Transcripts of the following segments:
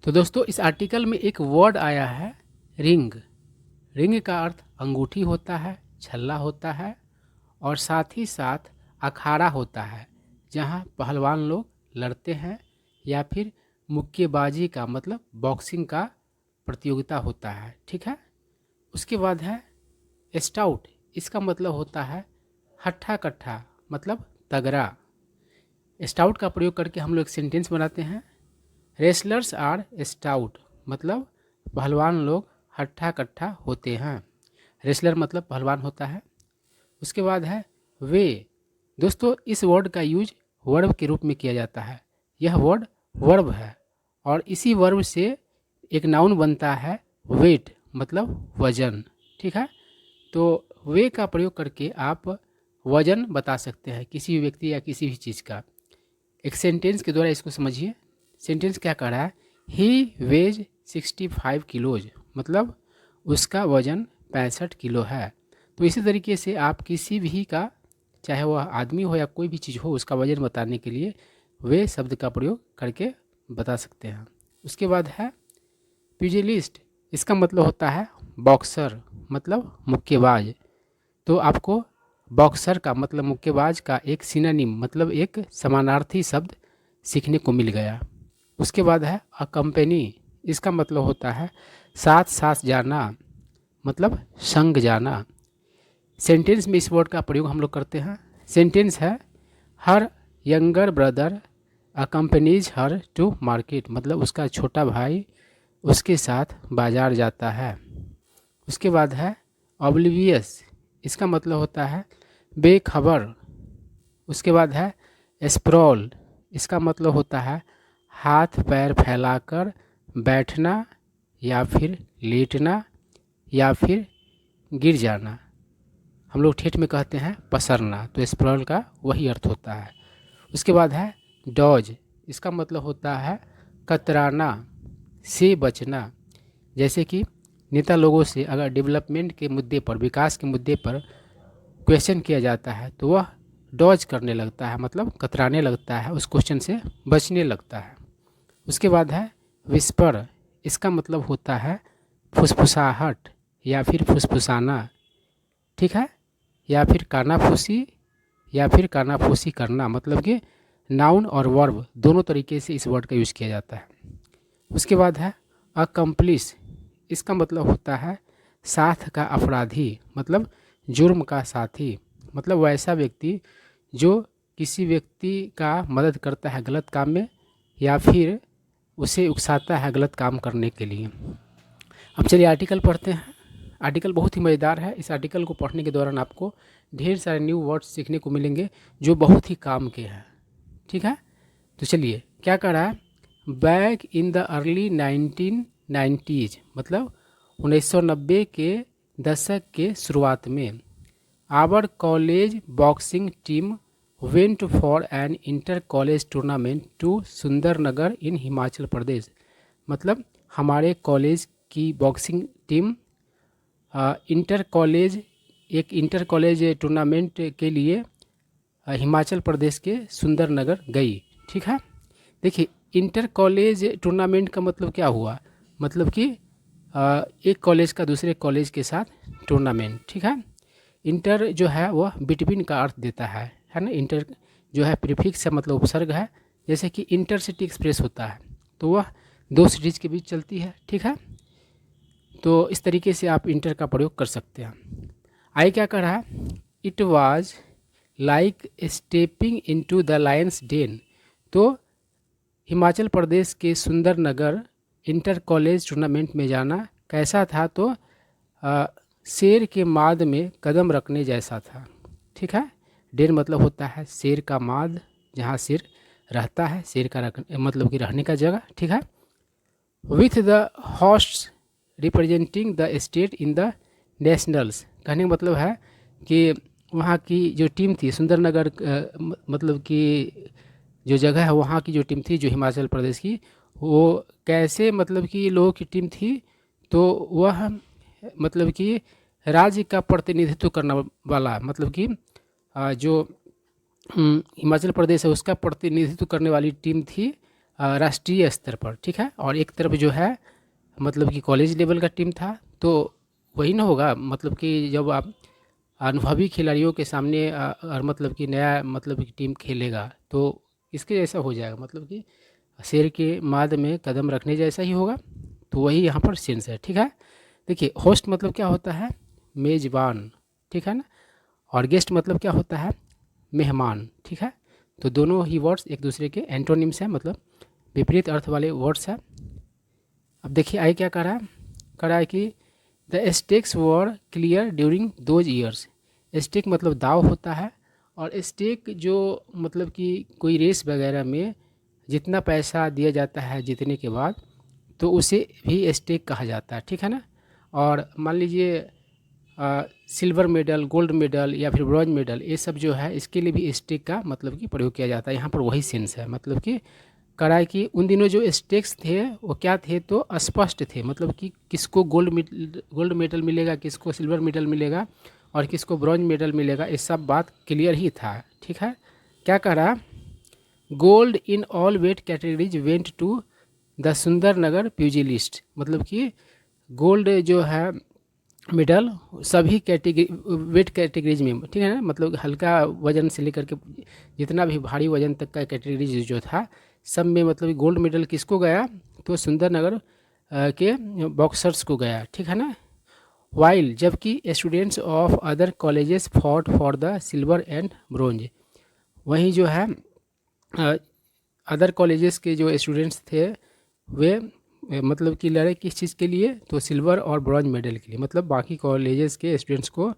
तो दोस्तों इस आर्टिकल में एक वर्ड आया है रिंग। रिंग का अर्थ अंगूठी होता है, छल्ला होता है और साथ ही साथ अखाड़ा होता है जहां पहलवान लोग लड़ते हैं या फिर मुक्केबाजी का मतलब बॉक्सिंग का प्रतियोगिता होता है। ठीक है। उसके बाद है स्टाउट। इसका मतलब होता है हट्ठा कट्ठा मतलब तगड़ा। स्टाउट का प्रयोग करके हम लोग एक सेंटेंस बनाते हैं। रेसलर्स आर स्टाउट मतलब पहलवान लोग हट्ठा कट्ठा होते हैं। रेसलर मतलब पहलवान होता है। उसके बाद है वे। दोस्तों इस वर्ड का यूज वर्ब के रूप में किया जाता है। यह वर्ड वर्ब है और इसी वर्ब से एक नाउन बनता है वेट मतलब वजन। ठीक है। तो वे का प्रयोग करके आप वजन बता सकते हैं किसी भी व्यक्ति या किसी भी चीज़ का। एक सेंटेंस के द्वारा इसको समझिए। सेंटेंस क्या कह रहा है? ही वेज 65 किलोज मतलब उसका वजन 65 किलो है। तो इसी तरीके से आप किसी भी का, चाहे वह आदमी हो या कोई भी चीज़ हो, उसका वजन बताने के लिए वे शब्द का प्रयोग करके बता सकते हैं। उसके बाद है प्यूजिलिस्ट। इसका मतलब होता है बॉक्सर मतलब मुक्केबाज। तो आपको बॉक्सर का मतलब मुक्केबाज का एक सिनोनिम मतलब एक समानार्थी शब्द सीखने को मिल गया। उसके बाद है अकम्पनी। इसका मतलब होता है साथ साथ जाना मतलब संग जाना। सेंटेंस में इस वर्ड का प्रयोग हम लोग करते हैं। सेंटेंस है her younger brother accompanies her to market मतलब उसका छोटा भाई उसके साथ बाजार जाता है। उसके बाद है ऑब्लिवियस। इसका मतलब होता है बेखबर। उसके बाद है स्प्रॉल। इसका मतलब होता है हाथ पैर फैलाकर बैठना या फिर लेटना या फिर गिर जाना। हम लोग ठेठ में कहते हैं पसरना, तो स्प्रॉल का वही अर्थ होता है। उसके बाद है डॉज। इसका मतलब होता है कतराना से बचना। जैसे कि नेता लोगों से अगर डेवलपमेंट के मुद्दे पर, विकास के मुद्दे पर क्वेश्चन किया जाता है तो वह डॉज करने लगता है मतलब कतराने लगता है, उस क्वेश्चन से बचने लगता है। उसके बाद है विस्पर। इसका मतलब होता है फुसफुसाहट या फिर फुसफुसाना। ठीक है। या फिर कानाफूसी या फिर कानाफूसी करना मतलब कि नाउन और वर्ब दोनों तरीके से इस वर्ड का यूज़ किया जाता है। उसके बाद है अकम्प्लिस। इसका मतलब होता है साथ का अपराधी मतलब जुर्म का साथी मतलब वैसा व्यक्ति जो किसी व्यक्ति का मदद करता है गलत काम में या फिर उसे उकसाता है गलत काम करने के लिए। अब चलिए आर्टिकल पढ़ते हैं। आर्टिकल बहुत ही मज़ेदार है। इस आर्टिकल को पढ़ने के दौरान आपको ढेर सारे न्यू वर्ड्स सीखने को मिलेंगे जो बहुत ही काम के हैं। ठीक है। तो चलिए क्या कर रहा है, back in the early 1990s मतलब 1990 के दशक के शुरुआत में our college boxing team went for an inter college tournament to Sundernagar in Himachal Pradesh. मतलब हमारे कॉलेज की बॉक्सिंग टीम एक इंटर कॉलेज टूर्नामेंट के लिए हिमाचल प्रदेश के सुंदरनगर गई। ठीक है। देखिए इंटर कॉलेज टूर्नामेंट का मतलब क्या हुआ, मतलब कि एक कॉलेज का दूसरे कॉलेज के साथ टूर्नामेंट। ठीक है। इंटर जो है वह बिटवीन का अर्थ देता है ना। इंटर जो है प्रीफिक्स है मतलब उपसर्ग है। जैसे कि इंटरसिटी एक्सप्रेस होता है तो वह दो सिटीज़ के बीच चलती है। ठीक है। तो इस तरीके से आप इंटर का प्रयोग कर सकते हैं। आई क्या कर रहा है, it was like stepping into the lion's den. तो हिमाचल प्रदेश के सुंदरनगर इंटर कॉलेज टूर्नामेंट में जाना कैसा था, तो शेर के माद में कदम रखने जैसा था। ठीक है। डेन मतलब होता है शेर का माद, जहाँ शेर रहता है, शेर का मतलब कि रहने का जगह। ठीक है। With the horse representing the state in the nationals. कहने का मतलब है कि वहाँ की जो टीम थी सुंदरनगर मतलब कि जो जगह है वहाँ की जो टीम थी जो हिमाचल प्रदेश की, वो कैसे मतलब कि लोगों की टीम थी, तो वह मतलब कि राज्य का प्रतिनिधित्व करने वाला मतलब कि जो हिमाचल प्रदेश है उसका प्रतिनिधित्व करने वाली टीम थी राष्ट्रीय स्तर पर, ठीक है, और एक तरफ जो है मतलब कि कॉलेज लेवल का टीम था। तो वही ना होगा, मतलब कि जब आप अनुभवी खिलाड़ियों के सामने और मतलब कि नया मतलब कि टीम खेलेगा तो इसके जैसा हो जाएगा, मतलब कि शेर के माद में कदम रखने जैसा ही होगा। तो वही यहाँ पर सेंस है, ठीक है। देखिए, होस्ट मतलब क्या होता है, मेज़बान, ठीक है ना, और गेस्ट मतलब क्या होता है, मेहमान, ठीक है। तो दोनों ही वर्ड्स एक दूसरे के एंटोनिम्स हैं, मतलब विपरीत अर्थ वाले वर्ड्स हैं। अब देखिए आई क्या कह रहा है कि the stakes were clear during those years. Stake मतलब दाव होता है, और स्टेक जो मतलब कि कोई रेस वगैरह में जितना पैसा दिया जाता है जीतने के बाद, तो उसे भी स्टेक कहा जाता है, ठीक है ना। और मान लीजिए सिल्वर मेडल, गोल्ड मेडल या फिर ब्रॉन्ज मेडल, ये सब जो है इसके लिए भी स्टेक का मतलब कि प्रयोग किया जाता है। यहाँ पर वही सेंस है, मतलब कि कराए कि उन दिनों जो स्टेक्स थे वो क्या थे, तो अस्पष्ट थे, मतलब कि किसको गोल्ड मेडल मिलेगा, किसको सिल्वर मेडल मिलेगा और किसको ब्रॉन्ज मेडल मिलेगा, ये सब बात क्लियर ही था, ठीक है। क्या कह रहा, gold in all weight categories went to the Sundar Nagar प्यूजिलिस्ट, मतलब कि गोल्ड जो है मेडल सभी कैटेगरी वेट कैटेगरीज में, ठीक है ना, मतलब हल्का वजन से लेकर के जितना भी भारी वजन तक का कैटेगरीज जो था सब में मतलब गोल्ड मेडल किसको गया, तो सुंदरनगर के बॉक्सर्स को गया, ठीक है ना। वाइल जबकि students of other colleges fought for the silver and bronze, वहीं जो है अदर कॉलेजेस के जो स्टूडेंट्स थे वे मतलब कि लड़े किस चीज़ के लिए, तो सिल्वर और ब्रॉन्ज मेडल के लिए। मतलब बाकी कॉलेजेस के स्टूडेंट्स को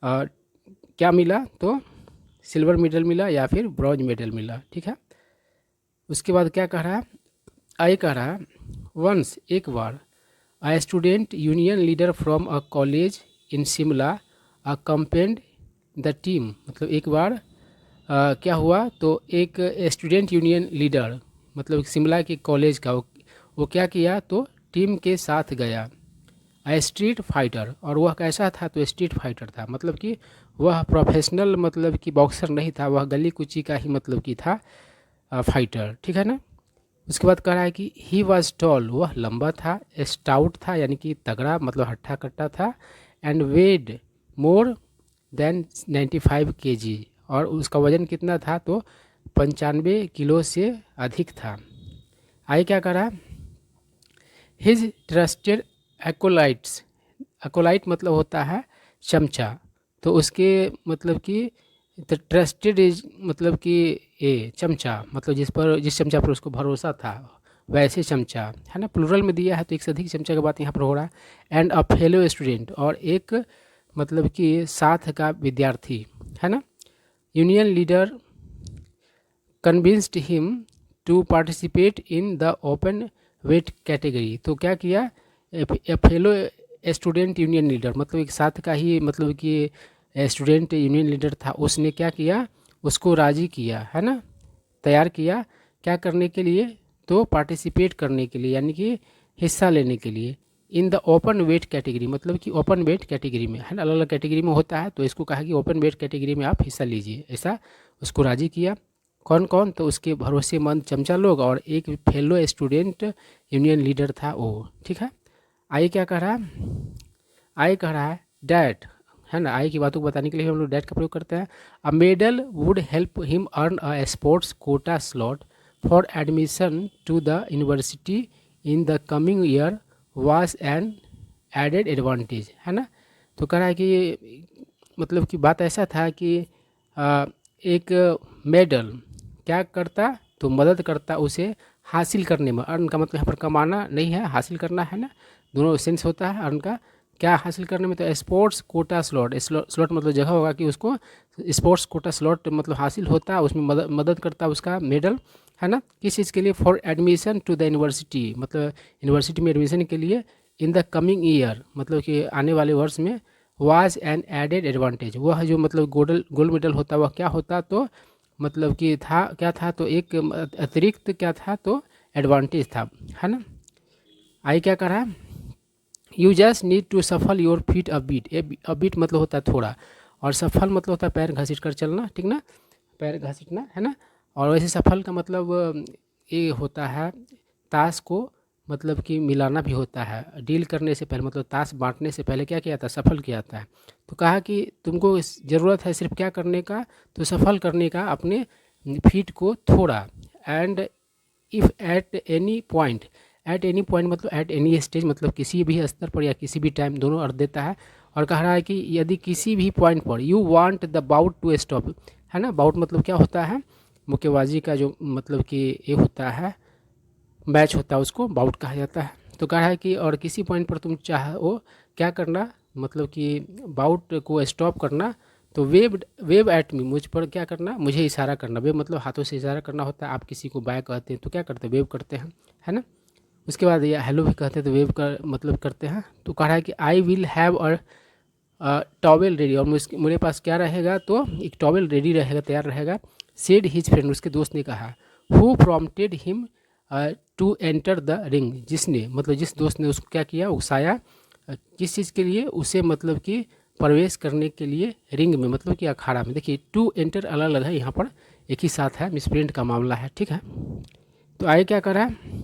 क्या मिला, तो सिल्वर मेडल मिला या फिर ब्रॉन्ज मेडल मिला, ठीक है। उसके बाद क्या कह रहा है, आई कह रहा है वंस एक बार a student union leader from a college in Shimla accompanied the team, मतलब एक बार क्या हुआ, तो एक स्टूडेंट यूनियन लीडर मतलब शिमला के कॉलेज का वो क्या किया, तो टीम के साथ गया। स्ट्रीट फाइटर, और वह कैसा था, तो स्ट्रीट फाइटर था, मतलब कि वह प्रोफेशनल मतलब कि बॉक्सर नहीं था, वह गली कुची का ही मतलब कि था फाइटर, ठीक है ना। उसके बाद कह रहा है कि ही वॉज टॉल, वह लंबा था, स्टाउट था यानी कि तगड़ा मतलब हट्टा कट्टा था, and weighed more than 95 kg, और उसका वजन कितना था, तो 95 किलो से अधिक था। आई क्या करा, हिज ट्रस्टेड एकोलाइट्स, एकोलाइट मतलब होता है चमचा, तो उसके मतलब कि ट्रस्टेड इज मतलब कि ए चमचा, मतलब जिस चमचा पर उसको भरोसा था वैसे चमचा, है ना, प्लूरल में दिया है तो एक से अधिक चमचा की बात यहाँ पर हो रहा है। एंड अ फेलो स्टूडेंट, और एक मतलब कि साथ का विद्यार्थी, है ना। Union leader convinced him to participate in the open weight category, तो क्या किया, a fellow student union leader मतलब एक साथ का ही मतलब कि स्टूडेंट यूनियन लीडर था, उसने क्या किया, उसको राज़ी किया, है ना, तैयार किया क्या करने के लिए, तो पार्टिसिपेट करने के लिए, यानी कि हिस्सा लेने के लिए इन द ओपन वेट कैटेगरी, मतलब कि ओपन वेट कैटेगरी में, है ना, अलग अलग कैटेगरी में होता है, तो इसको कहा कि ओपन वेट कैटेगरी में आप हिस्सा लीजिए, ऐसा उसको राज़ी किया। कौन कौन, तो उसके भरोसेमंद चमचा लोग और एक फेलो स्टूडेंट यूनियन लीडर था वो, ठीक है। आई क्या कह रहा है, आई कह रहा है डैट, है ना, आई की बातों को बताने के लिए हम लोग डैट का प्रयोग करते हैं। A medal would help him earn a sports quota slot for admission to the university in the coming year was an added advantage, है ना। तो कह रहा है कि मतलब कि बात ऐसा था कि एक मेडल क्या करता, तो मदद करता उसे हासिल करने में, अर्न का मतलब यहाँ पर कमाना नहीं है, हासिल करना है ना, दोनों सेंस होता है अर्न का, क्या हासिल करने में, तो स्पोर्ट्स कोटा स्लॉट, स्लॉट मतलब जगह होगा कि उसको स्पोर्ट्स कोटा स्लॉट मतलब हासिल होता है, उसमें मदद करता है उसका मेडल, है ना, किस चीज़ के लिए, for admission to the university, मतलब यूनिवर्सिटी में एडमिशन के लिए, इन द कमिंग ईयर मतलब कि आने वाले वर्ष में, वाज एन एडेड एडवांटेज, वह जो मतलब गोल्ड मेडल होता वह क्या होता, तो मतलब कि था क्या था, तो एक अतिरिक्त क्या था, तो एडवांटेज था, है ना। आई क्या करा, you just need to shuffle your feet a bit, a bit मतलब होता है थोड़ा, और सफल मतलब होता है पैर घसीट कर चलना, ठीक ना, पैर घसीटना, है ना। और वैसे सफल का मतलब ये होता है, ताश को मतलब कि मिलाना भी होता है। डील करने से पहले मतलब ताश बांटने से पहले क्या किया था, सफल किया था। तो कहा कि तुमको ज़रूरत है सिर्फ क्या करने का, तो सफल करने का अपने फीट को थोड़ा। And if at any point मतलब एट एनी स्टेज मतलब किसी भी स्तर पर या किसी भी टाइम, दोनों अर्थ देता है। और कह रहा है कि यदि किसी भी पॉइंट पर you want the bout to stop, है ना। बाउट मतलब क्या होता है, मुक्केबाजी का जो मतलब कि ये होता है, मैच होता है, उसको बाउट कहा जाता है। तो कहा है कि और किसी पॉइंट पर तुम चाहो क्या करना, मतलब कि बाउट को स्टॉप करना, तो वेव एट मी, मुझ पर क्या करना, मुझे इशारा करना। वेव मतलब हाथों से इशारा करना होता है। आप किसी को बाय कहते हैं तो क्या करते हैं, वेव करते हैं, है ना। उसके बाद ये हेलो भी कहते हैं तो वेव का मतलब करते हैं। तो कह रहा है कि I will have towel ready, और मेरे पास क्या रहेगा, तो एक टॉवेल रेडी रहेगा, तैयार रहेगा। सेड हिज फ्रेंड, उसके दोस्त ने कहा। Who prompted him to enter the ring, जिसने मतलब जिस दोस्त ने उसको क्या किया, उकसाया, किस चीज़ के लिए, उसे मतलब कि प्रवेश करने के लिए रिंग में, मतलब कि अखाड़ा में। देखिए टू एंटर अलग अलग है, यहाँ पर एक ही साथ है, मिसप्रिंट का मामला है, ठीक है। तो आगे क्या कर रहा है,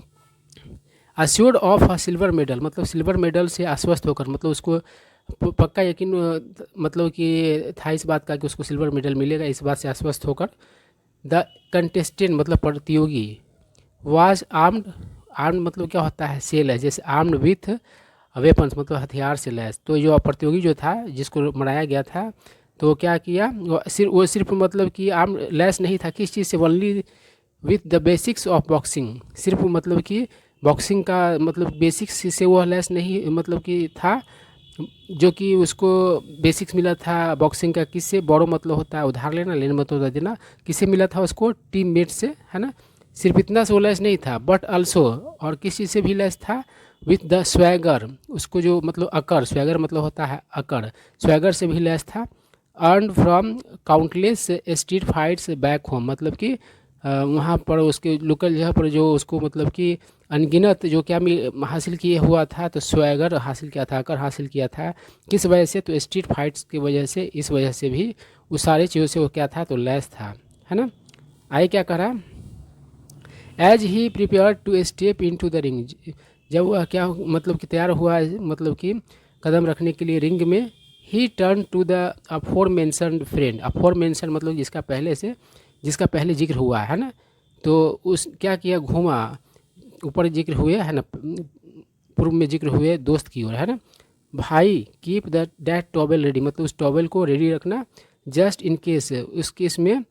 assured of a silver medal, मतलब सिल्वर मेडल से आश्वस्त होकर, मतलब उसको पक्का यकीन मतलब कि था इस बात का कि उसको सिल्वर मेडल मिलेगा, इस बात से आश्वस्त होकर। द कंटेस्टेंट मतलब प्रतियोगी, वाज आर्म्ड, आर्म्ड मतलब क्या होता है, सेल है, जैसे आर्म्ड विथ वेपन्स मतलब हथियार से लैस। तो जो प्रतियोगी जो था जिसको मनाया गया था, तो क्या किया, वो सिर्फ मतलब कि आर्म लैस नहीं था, किस चीज़ से, only with the basics of boxing, सिर्फ मतलब कि बॉक्सिंग का मतलब बेसिक्स से वो लैस नहीं मतलब कि था, जो कि उसको बेसिक्स मिला था बॉक्सिंग का, किससे, बोरो मतलब होता है उधार लेना, लेना मतलब होता देना, किससे मिला था उसको, टीममेट से, है ना। सिर्फ इतना से वो लैस नहीं था, बट ऑल्सो, और किस चीज़ से भी लैस था, विथ द स्वैगर, उसको जो मतलब अकड़, स्वैगर मतलब होता है अकड़, स्वैगर से भी लैस था। Earn from countless street fights back home, मतलब कि वहाँ पर उसके लोकल जगह पर जो उसको मतलब कि अनगिनत जो क्या हासिल किए हुआ था, तो स्वैगर हासिल किया था, अकड़ हासिल किया था, किस वजह से, तो स्ट्रीट फाइट्स की वजह से, इस वजह से भी उस सारी चीज़ों से वो क्या था, तो लैस था, है ना। आगे क्या करा, as he prepare to step into the ring, जब वह क्या मतलब कि तैयार हुआ मतलब कि कदम रखने के लिए रिंग में, he turn to the aforementioned friend, afore mention मतलब जिसका पहले जिक्र हुआ है ना, तो उस क्या किया, घूमा, ऊपर जिक्र हुए है ना, पूर्व में जिक्र हुए दोस्त की ओर, है ना। भाई कीप दैट टॉवेल रेडी, मतलब उस टॉवेल को रेडी रखना, जस्ट इन केस, उस केस में,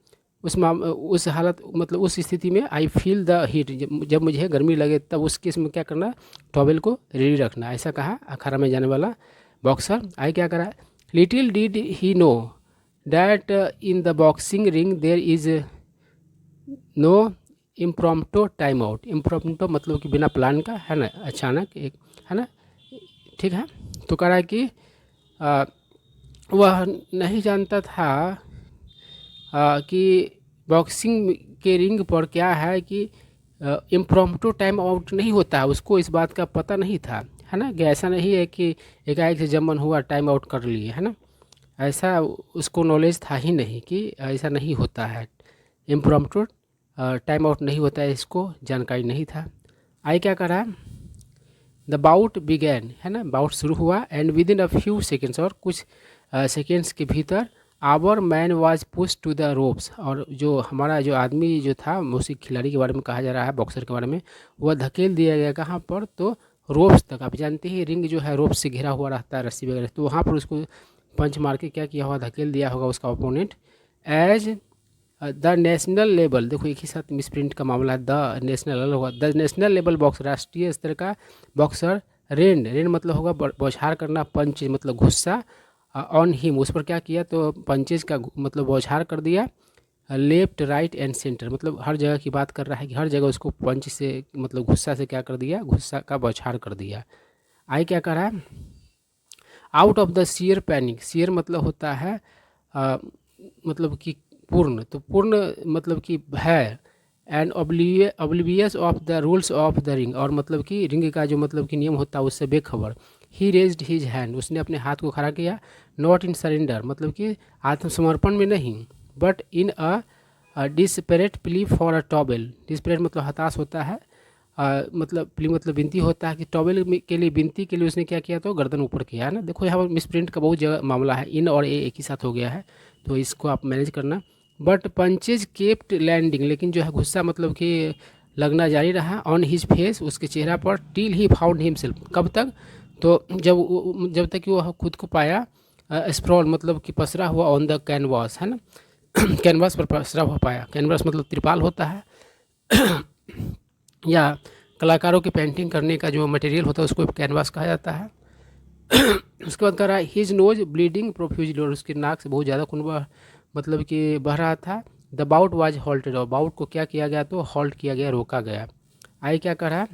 उस हालत मतलब उस स्थिति में, आई फील द हीट, जब मुझे गर्मी लगे, तब उस केस में क्या करना, टॉवेल को रेडी रखना, ऐसा कहा अखाड़ा में जाने वाला बॉक्सर। आगे क्या करा, little did he know that in the boxing ring there is no impromptu time out, impromptu मतलब कि बिना प्लान का, है ना, अचानक एक, है ना, ठीक है। तो कह रहा है कि वह नहीं जानता था कि बॉक्सिंग के रिंग पर क्या है कि इम्प्रॉम्प्टो टाइम आउट नहीं होता है, उसको इस बात का पता नहीं था, है ना, कि ऐसा नहीं है कि एकाएक से जब मन हुआ टाइम आउट कर लिए, है ना, ऐसा उसको नॉलेज था ही नहीं कि ऐसा नहीं होता है, इम्प्रॉम्प्टो टाइम आउट नहीं होता है, इसको जानकारी नहीं था। आई क्या करा, द बाउट बिगैन, है ना, बाउट शुरू हुआ, and within a few seconds, और कुछ सेकेंड्स के भीतर, our man was push to the ropes, और जो हमारा जो आदमी जो था, उसी खिलाड़ी के बारे में कहा जा रहा है, बॉक्सर के बारे में, वह धकेल दिया गया कहाँ पर, तो रोप्स तक। आप जानते हैं रिंग जो है रोप्स से घिरा हुआ रहता है, रस्सी वगैरह, तो वहाँ पर उसको पंच मार के क्या किया होगा, धकेल दिया होगा उसका opponent. As the national level, देखो एक ही साथ मिसप्रिंट का मामला है, द नेशनल अलग होगा, द नेशनल लेवल बॉक्स, राष्ट्रीय स्तर का बॉक्सर, रेन मतलब होगा बौछार करना, पंच मतलब गुस्सा, ऑन हिम उस पर क्या किया, तो पंचेज का मतलब बौछार कर दिया, लेफ्ट राइट एंड सेंटर, मतलब हर जगह की बात कर रहा है कि हर जगह उसको पंच से मतलब गुस्सा से क्या कर दिया, गुस्सा का बौछार कर दिया। आई क्या कर रहा है, out of the shear panic, shear मतलब होता है मतलब कि पूर्ण, तो पूर्ण मतलब कि भय, and oblivious of the rules of the ring, और मतलब कि रिंग का जो मतलब कि नियम होता है उससे बेखबर। ही रेज्ड हिज हैंड, उसने अपने हाथ को खड़ा किया, नॉट इन सरेंडर मतलब कि आत्मसमर्पण में नहीं, but in a desperate plea for a towel. Desperate मतलब हताश होता है, मतलब प्ली मतलब विनती होता है कि टॉवेल के लिए विनती के लिए उसने क्या किया, तो गर्दन ऊपर किया है ना। देखो यहाँ पर मिसप्रिंट का बहुत जगह मामला है, इन और ए एक ही साथ हो गया है, तो इसको आप मैनेज करना। बट पंचेज केप्ट लैंडिंग, लेकिन जो है गुस्सा मतलब कि लगना जारी रहा ऑन हिज फेस, उसके चेहरा पर, टिल ही फाउंड हिमसेल्फ, कब तक, तो जब तक कि वह खुद को पाया स्प्रॉल मतलब कि पसरा हुआ ऑन द कैनवास, है ना। कैनवास पर पसरा हुआ पाया, कैनवास मतलब त्रिपाल होता है या कलाकारों की पेंटिंग करने का जो मटेरियल होता है उसको कैनवास कहा जाता है। उसके बाद कह रहा है हिज नोज ब्लीडिंग प्रोफ्यूजली, और उसकी नाक से बहुत ज़्यादा खून मतलब कि बह रहा था। द बाउट वाज हॉल्टेड, और बाउट को क्या किया गया, तो हॉल्ट किया गया, रोका गया। आई क्या कह रहा है,